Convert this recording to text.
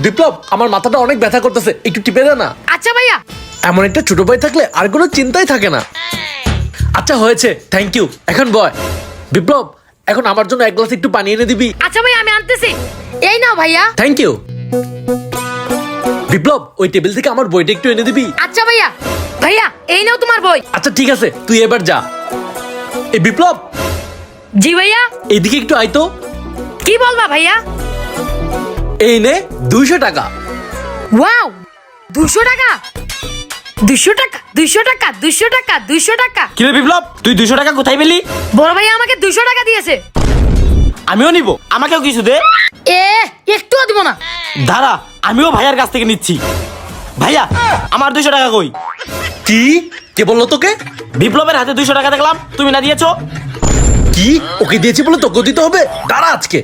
বিপ্লব, আমার মাথাটা অনেক ব্যথা করতেছে, একটু টিপে দে না। আচ্ছা ভাইয়া। এমন একটা ছোট ভাই থাকলে আর কোনো চিন্তাই থাকে না। আচ্ছা হয়েছে, থ্যাংক ইউ। এখন বয়। বিপ্লব, এখন আমার জন্য এক গ্লাস একটু পানি এনে দিবি? আচ্ছা ভাইয়া, আমি আনতেছি। এই নাও ভাইয়া। Thank you. বিপ্লব, ওই টেবিল থেকে আমার বইটা একটু এনে দিবি? আচ্ছা ভাইয়া। ভাইয়া, এই নাও তোমার বই। আচ্ছা ঠিক আছে, তুই এবার যা। এই বিপ্লব, জি ভাইয়া। এইদিকে একটু আয় তো। কি বলবা ভাইয়া? এই নে 200 টাকা। ওয়াও, 200 টাকা। 200 টাকা, 200 টাকা, 200 টাকা, 200 টাকা। কিরে বিপ্লব, তুই 200 টাকা কোথায় পেলি? বড় ভাইয়া আমাকে 200 টাকা দিয়েছে। আমিও নিব, আমাকেও কিছু দে। এ, একটুও দিব না। দাঁড়া, আমিও ভাইয়ার কাছ থেকে নিচ্ছি। ভাইয়া, আমার 200 টাকা কই? কি? কে বললো তোকে? বিপ্লবের হাতে 200 টাকা দেখলাম, তুমি না দিয়েছো? কি? ওকে দিয়েছি বলে তোকে দিতে হবে? দাঁড়া আজকে।